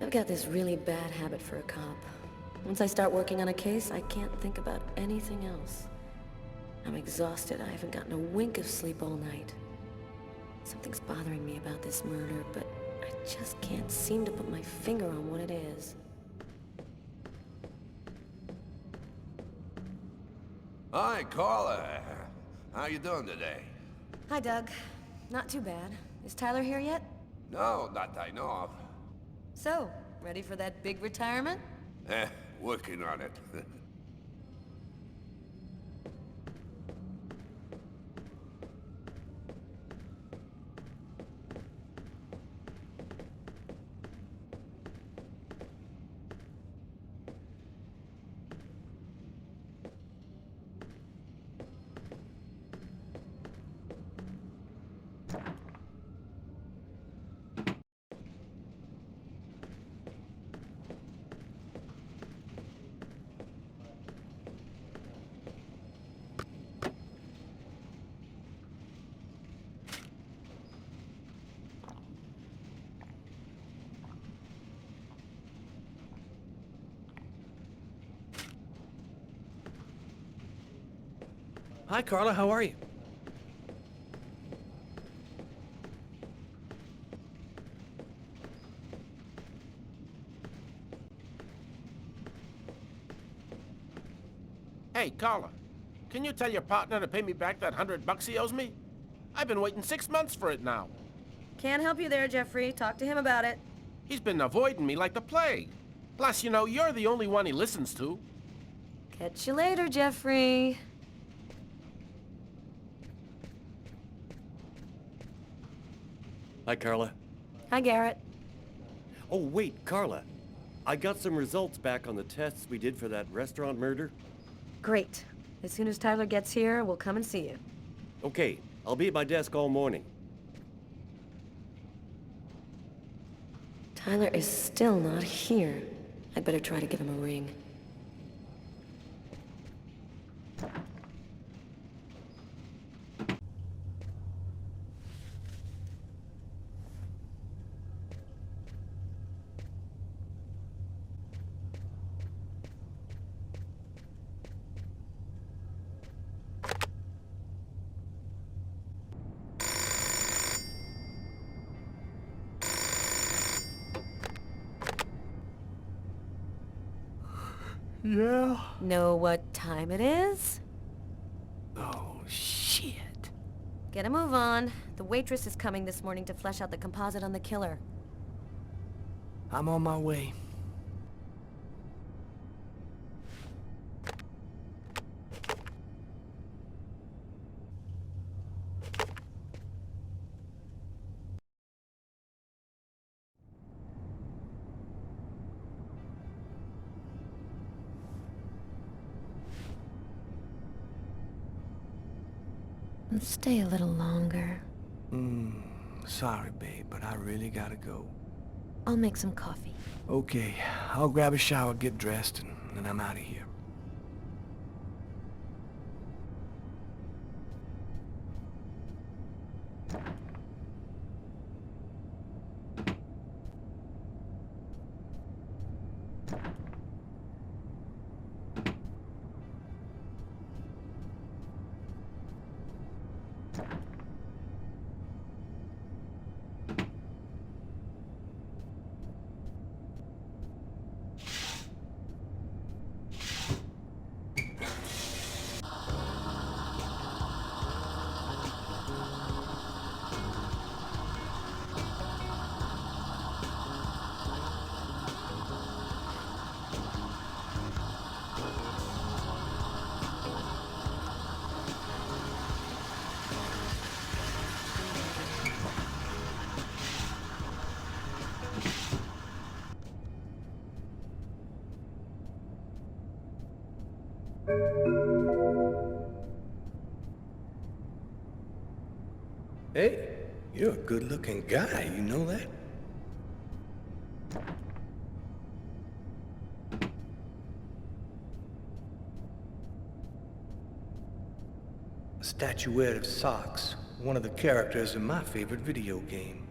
I've got this really bad habit for a cop. Once I start working on a case, I can't think about anything else. I'm exhausted. I haven't gotten a wink of sleep all night. Something's bothering me about this murder, but I just can't seem to put my finger on what it is. Hi, Carla. How you doing today? Hi, Doug. Not too bad. Is Tyler here yet? No, not that I know of. So, ready for that big retirement? Working on it. Hi, Carla. How are you? Hey, Carla, can you tell your partner to pay me back that $100 he owes me? I've been waiting 6 months for it now. Can't help you there, Jeffrey. Talk to him about it. He's been avoiding me like the plague. Plus, you know, you're the only one he listens to. Catch you later, Jeffrey. Hi, Carla. Hi, Garrett. Oh, wait, Carla. I got some results back on the tests we did for that restaurant murder. Great. As soon as Tyler gets here, we'll come and see you. Okay, I'll be at my desk all morning. Tyler is still not here. I'd better try to give him a ring. Yeah? Know what time it is? Oh, shit. Get a move on. The waitress is coming this morning to flesh out the composite on the killer. I'm on my way. Let's stay a little longer. Sorry, babe, but I really gotta go. I'll make some coffee. Okay, I'll grab a shower, get dressed, and then I'm out of here. Hey, you're a good-looking guy, you know that? A statuette of Socks, one of the characters in my favorite video game.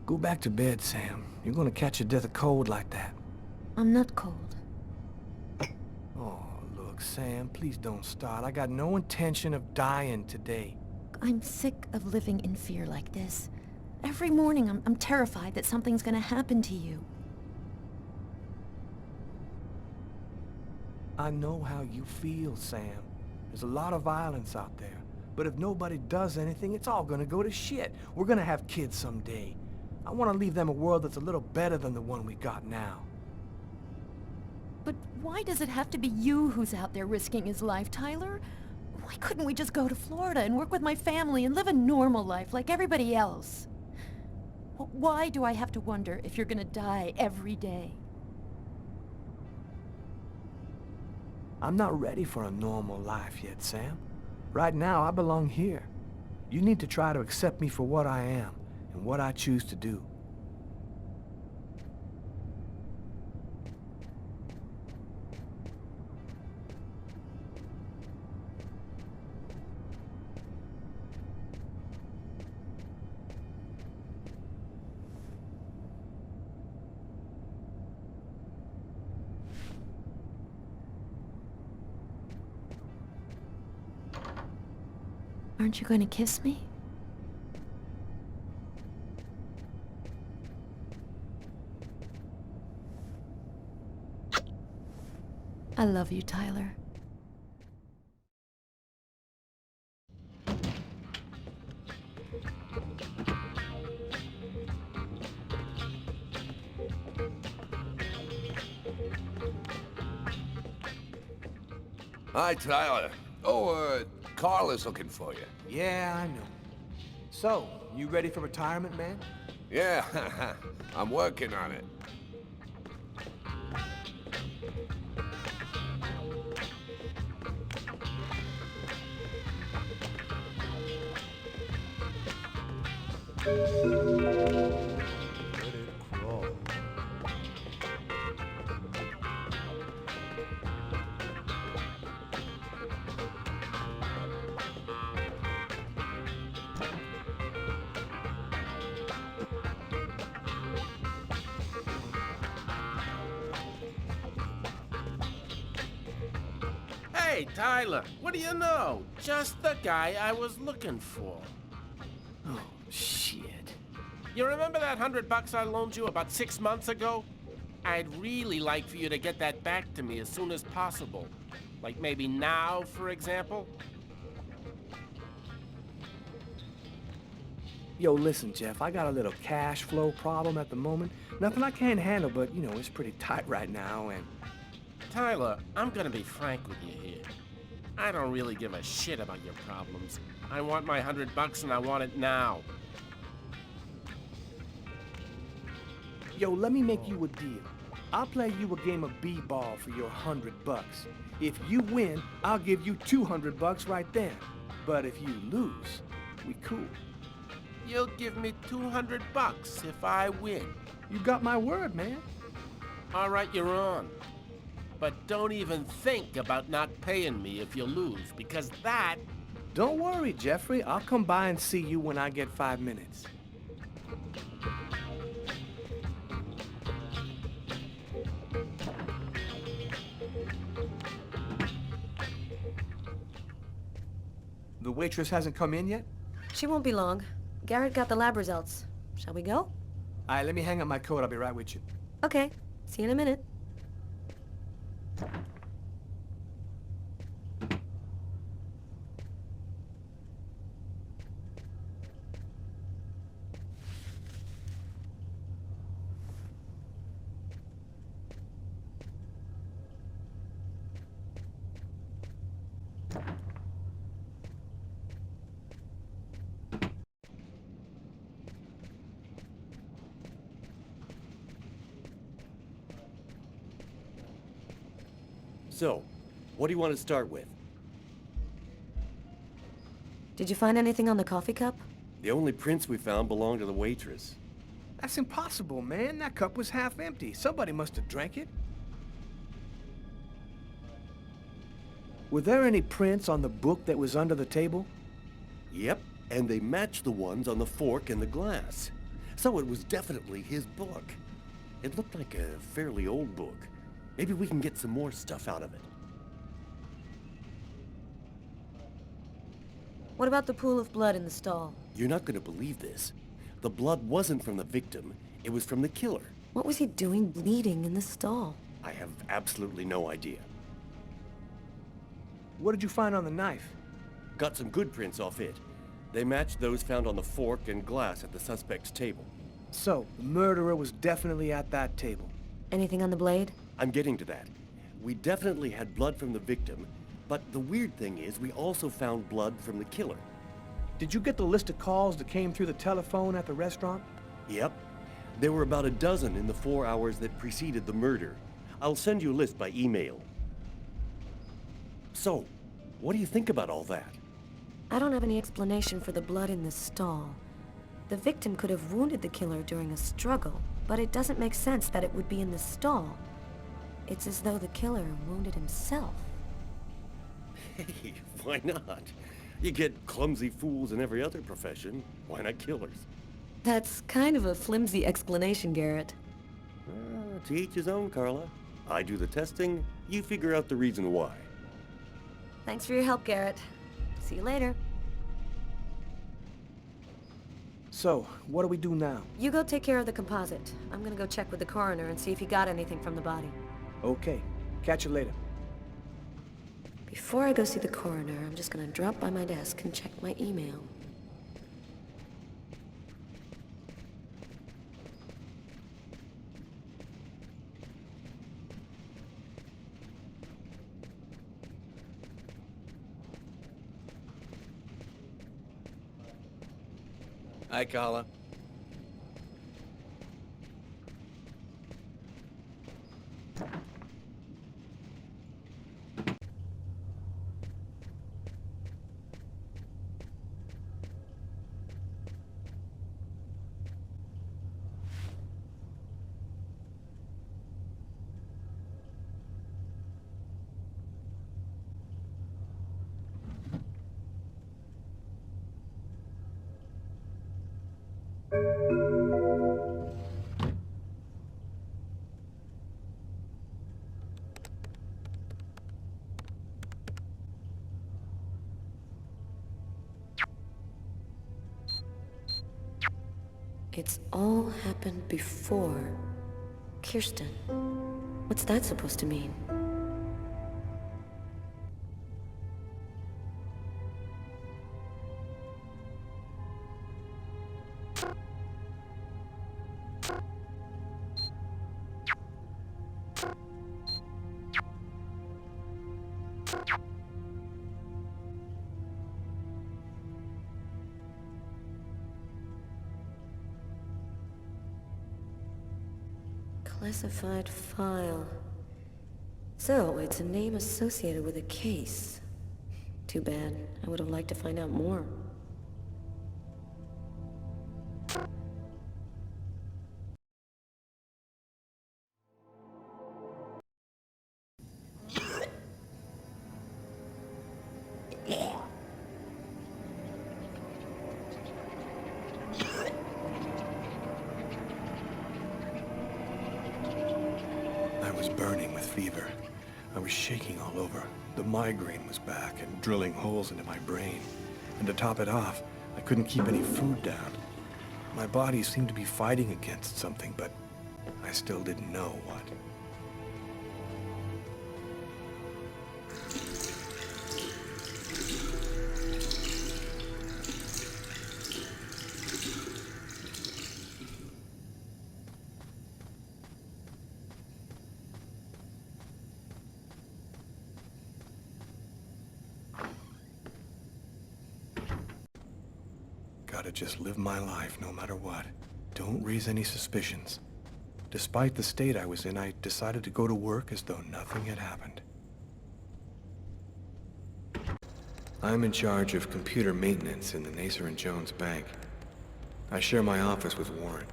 Go back to bed, Sam. You're gonna catch your death of cold like that. I'm not cold. Oh, look, Sam, please don't start. I got no intention of dying today. I'm sick of living in fear like this. Every morning I'm terrified that something's gonna happen to you. I know how you feel, Sam. There's a lot of violence out there. But if nobody does anything, it's all gonna go to shit. We're gonna have kids someday. I want to leave them a world that's a little better than the one we got now. But why does it have to be you who's out there risking his life, Tyler? Why couldn't we just go to Florida and work with my family and live a normal life like everybody else? Why do I have to wonder if you're gonna die every day? I'm not ready for a normal life yet, Sam. Right now, I belong here. You need to try to accept me for what I am and what I choose to do. Aren't you going to kiss me? I love you, Tyler. Hi, Tyler. Oh, Carl is looking for you. Yeah, I know. So, you ready for retirement, man? Yeah, I'm working on it. Let it crawl. Hey, Tyler, what do you know? Just the guy I was looking for. Oh, shit. You remember that $100 I loaned you about 6 months ago? I'd really like for you to get that back to me as soon as possible. Like maybe now, for example? Yo, listen, Jeff, I got a little cash flow problem at the moment. Nothing I can't handle, but, you know, it's pretty tight right now, and... Tyler, I'm gonna be frank with you here. I don't really give a shit about your problems. I want my $100 and I want it now. Yo, let me make you a deal. I'll play you a game of b-ball for your $100. If you win, I'll give you $200 right then. But if you lose, we cool. You'll give me $200 if I win. You got my word, man. All right, you're on. But don't even think about not paying me if you lose, because that... Don't worry, Jeffrey. I'll come by and see you when I get 5 minutes. The waitress hasn't come in yet? She won't be long. Garrett got the lab results. Shall we go? All right, let me hang up my coat. I'll be right with you. Okay. See you in a minute. So, what do you want to start with? Did you find anything on the coffee cup? The only prints we found belonged to the waitress. That's impossible, man. That cup was half empty. Somebody must have drank it. Were there any prints on the book that was under the table? Yep, and they match the ones on the fork and the glass. So it was definitely his book. It looked like a fairly old book. Maybe we can get some more stuff out of it. What about the pool of blood in the stall? You're not gonna believe this. The blood wasn't from the victim, it was from the killer. What was he doing bleeding in the stall? I have absolutely no idea. What did you find on the knife? Got some good prints off it. They matched those found on the fork and glass at the suspect's table. So, the murderer was definitely at that table. Anything on the blade? I'm getting to that. We definitely had blood from the victim, but the weird thing is we also found blood from the killer. Did you get the list of calls that came through the telephone at the restaurant? Yep. There were about a dozen in the 4 hours that preceded the murder. I'll send you a list by email. So, what do you think about all that? I don't have any explanation for the blood in the stall. The victim could have wounded the killer during a struggle, but it doesn't make sense that it would be in the stall. It's as though the killer wounded himself. Hey, why not? You get clumsy fools in every other profession. Why not killers? That's kind of a flimsy explanation, Garrett. To each his own, Carla. I do the testing, you figure out the reason why. Thanks for your help, Garrett. See you later. So, what do we do now? You go take care of the composite. I'm gonna go check with the coroner and see if he got anything from the body. Okay. Catch you later. Before I go see the coroner, I'm just gonna drop by my desk and check my email. Hi, Carla. It's all happened before. Kirsten. What's that supposed to mean? Classified file. So, it's a name associated with a case. Too bad. I would have liked to find out more. I was burning with fever. I was shaking all over. The migraine was back and drilling holes into my brain. And to top it off, I couldn't keep any food down. My body seemed to be fighting against something, but I still didn't know what. Gotta just live my life no matter what. Don't raise any suspicions. Despite the state I was in, I decided to go to work as though nothing had happened. I'm in charge of computer maintenance in the Nacer and Jones Bank. I share my office with Warren.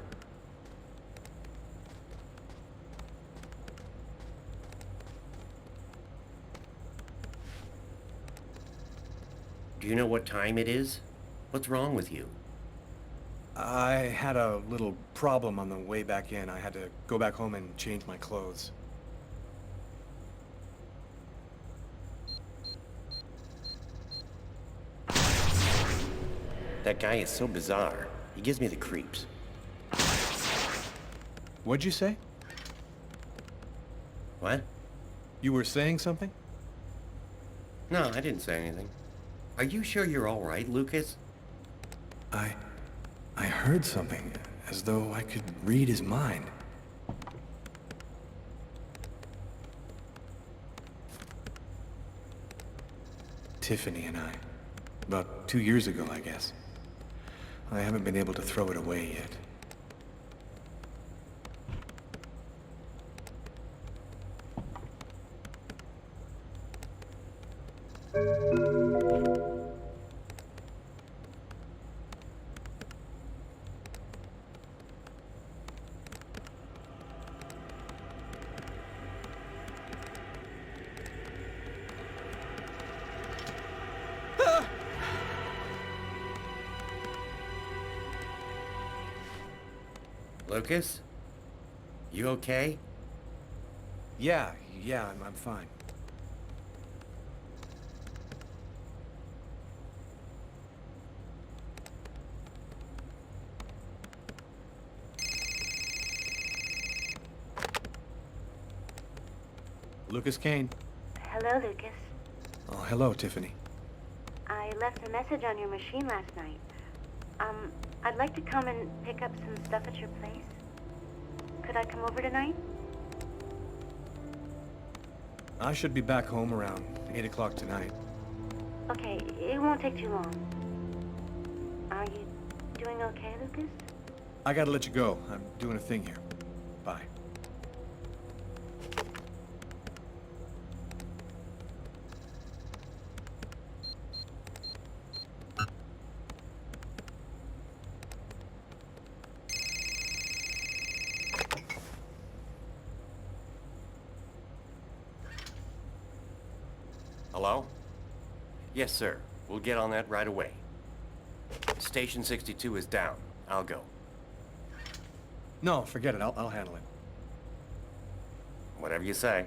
Do you know what time it is? What's wrong with you? I had a little problem on the way back in. I had to go back home and change my clothes. That guy is so bizarre. He gives me the creeps. What'd you say? What? You were saying something? No, I didn't say anything. Are you sure you're all right, Lucas? I heard something, as though I could read his mind. Tiffany and I. About 2 years ago, I guess. I haven't been able to throw it away yet. Lucas? You okay? Yeah, I'm fine. Lucas Kane. Hello, Lucas. Oh, hello, Tiffany. I left a message on your machine last night. I'd like to come and pick up some stuff at your place. Could I come over tonight? I should be back home around 8 o'clock tonight. Okay, it won't take too long. Are you doing okay, Lucas? I gotta let you go. I'm doing a thing here. Bye. Hello? Yes, sir. We'll get on that right away. Station 62 is down. I'll go. No, forget it. I'll handle it. Whatever you say.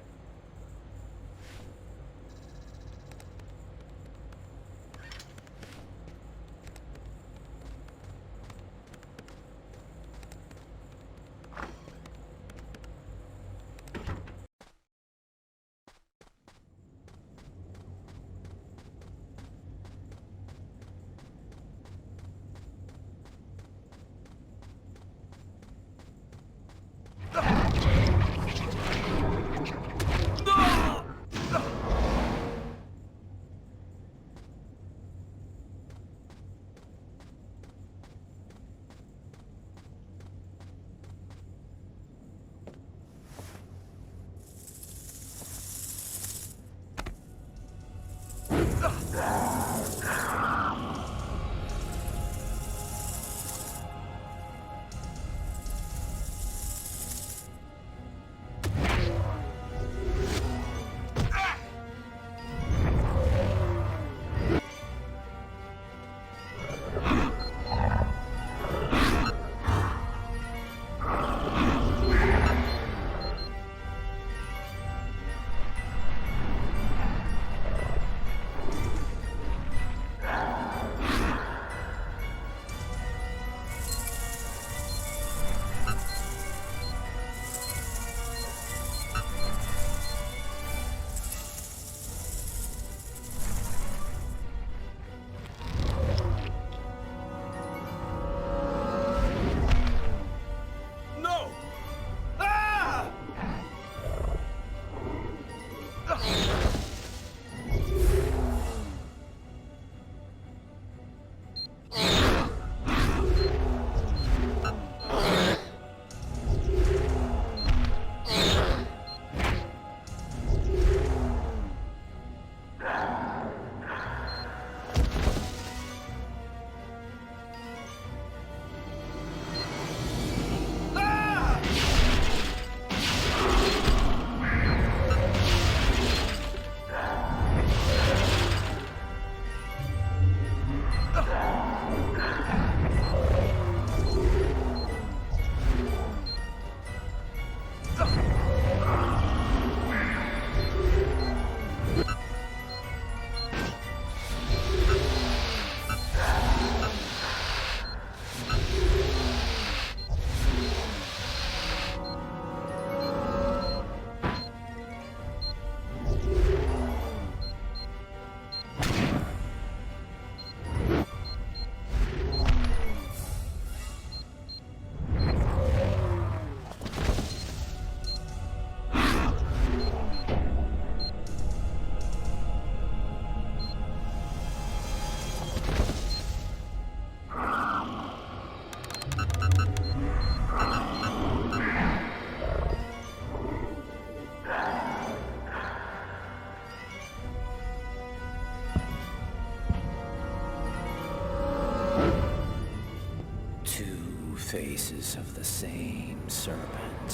faces of the same serpent.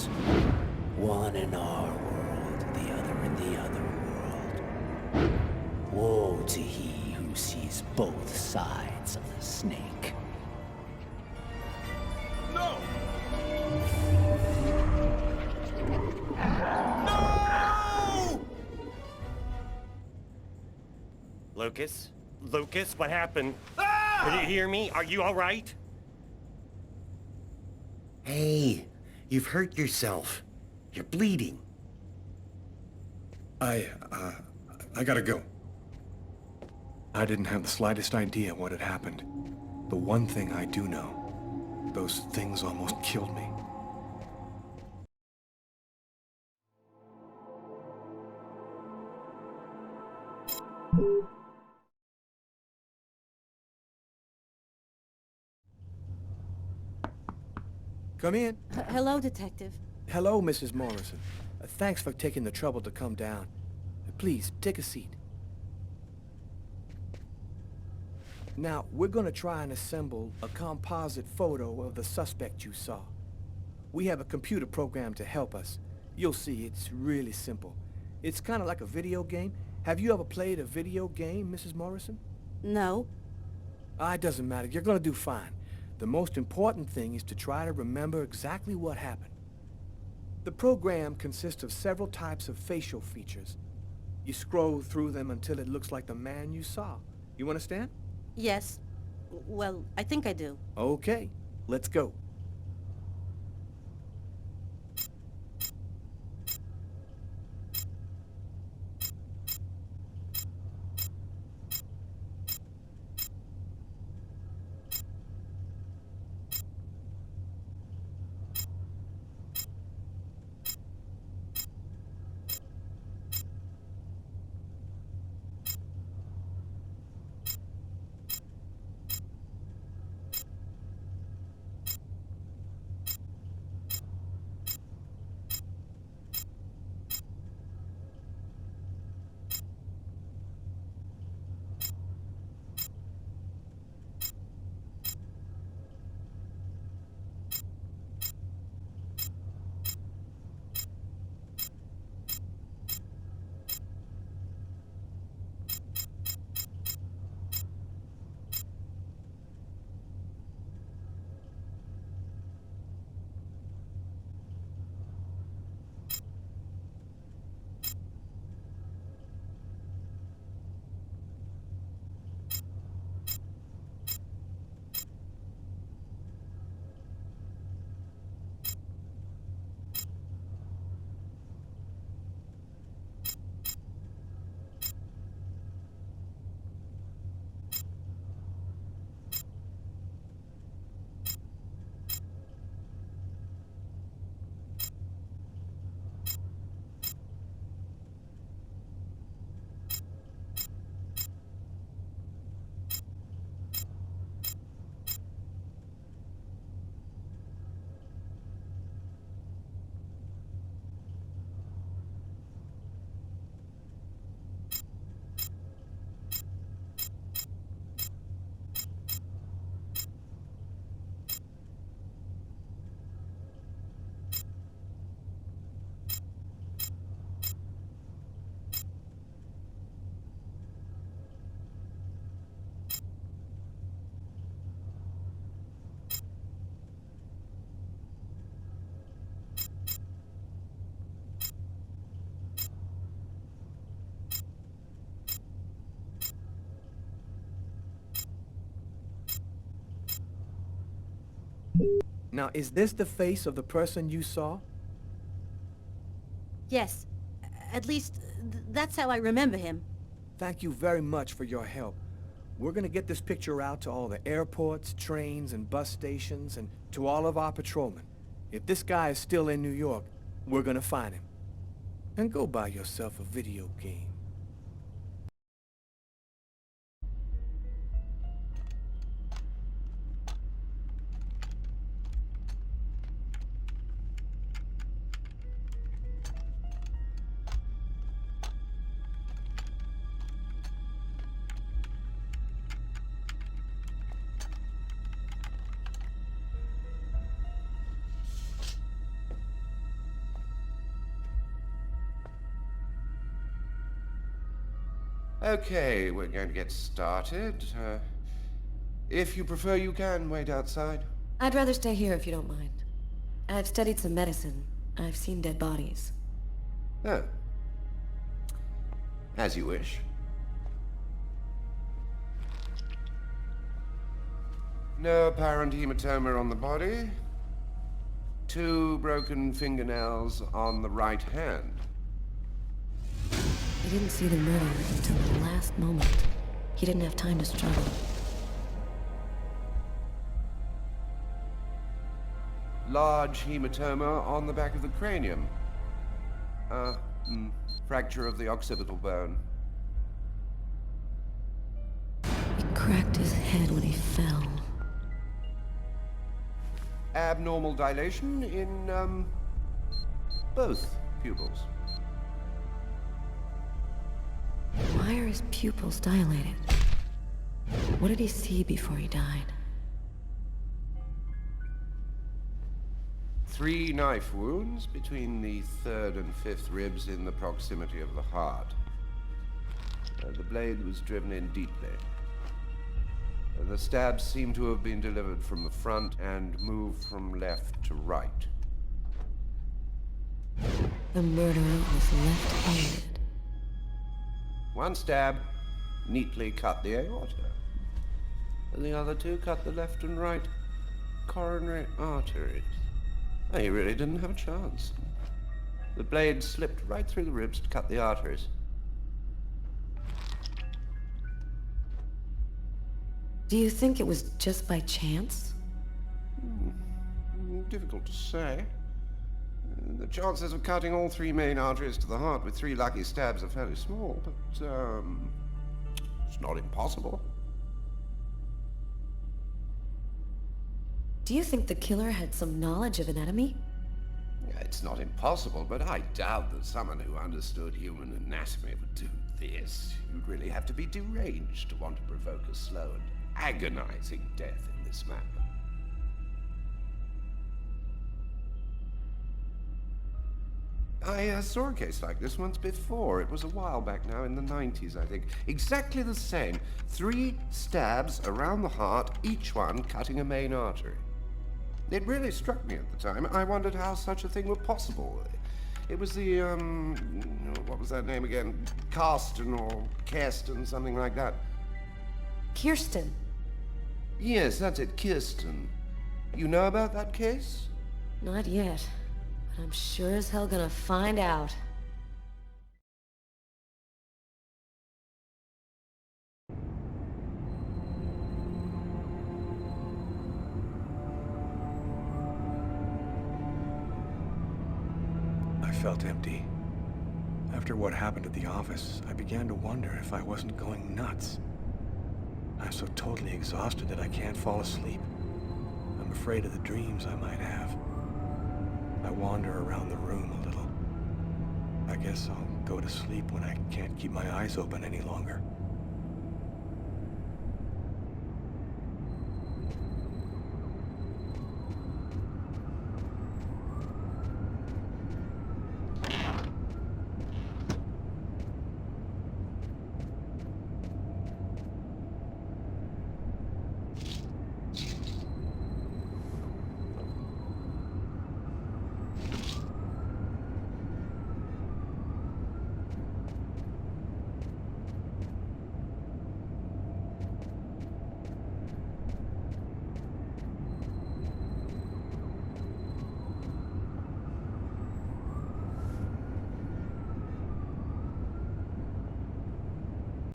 One in our world, the other in the other world. Woe to he who sees both sides of the snake. No! No! Lucas? Lucas, what happened? Ah! Did you hear me? Are you all right? Hey, you've hurt yourself. You're bleeding. I gotta go. I didn't have the slightest idea what had happened. The one thing I do know, those things almost killed me. Come in. Hello, Detective. Hello, Mrs. Morrison. Thanks for taking the trouble to come down. Please, take a seat. Now, we're gonna try and assemble a composite photo of the suspect you saw. We have a computer program to help us. You'll see, it's really simple. It's kind of like a video game. Have you ever played a video game, Mrs. Morrison? No. It doesn't matter. You're gonna do fine. The most important thing is to try to remember exactly what happened. The program consists of several types of facial features. You scroll through them until it looks like the man you saw. You understand? Yes. Well, I think I do. Okay, let's go. Now, is this the face of the person you saw? Yes. At least, that's how I remember him. Thank you very much for your help. We're gonna get this picture out to all the airports, trains, and bus stations, and to all of our patrolmen. If this guy is still in New York, we're gonna find him. And go buy yourself a video game. Okay, we're going to get started. If you prefer, you can wait outside. I'd rather stay here if you don't mind. I've studied some medicine. I've seen dead bodies. Oh. As you wish. No apparent hematoma on the body. 2 broken fingernails on the right hand. He didn't see the murder until the last moment. He didn't have time to struggle. Large hematoma on the back of the cranium. Fracture of the occipital bone. He cracked his head when he fell. Abnormal dilation in, both pupils. Why are his pupils dilated? What did he see before he died? 3 knife wounds between the 3rd and 5th ribs in the proximity of the heart. The blade was driven in deeply. The stabs seem to have been delivered from the front and moved from left to right. The murderer was left-handed. 1 stab neatly cut the aorta. And the other 2 cut the left and right coronary arteries. He really didn't have a chance. The blade slipped right through the ribs to cut the arteries. Do you think it was just by chance? Difficult to say. The chances of cutting all 3 main arteries to the heart with 3 lucky stabs are fairly small, but, it's not impossible. Do you think the killer had some knowledge of anatomy? It's not impossible, but I doubt that someone who understood human anatomy would do this. You'd really have to be deranged to want to provoke a slow and agonizing death in this manner. I saw a case like this once before. It was a while back now, in the 90s, I think. Exactly the same. 3 stabs around the heart, each one cutting a main artery. It really struck me at the time. I wondered how such a thing were possible. It was the, what was that name again? Karsten or Kirsten, something like that. Kirsten. Yes, that's it, Kirsten. You know about that case? Not yet. But I'm sure as hell gonna find out. I felt empty. After what happened at the office, I began to wonder if I wasn't going nuts. I'm so totally exhausted that I can't fall asleep. I'm afraid of the dreams I might have. I wander around the room a little. I guess I'll go to sleep when I can't keep my eyes open any longer.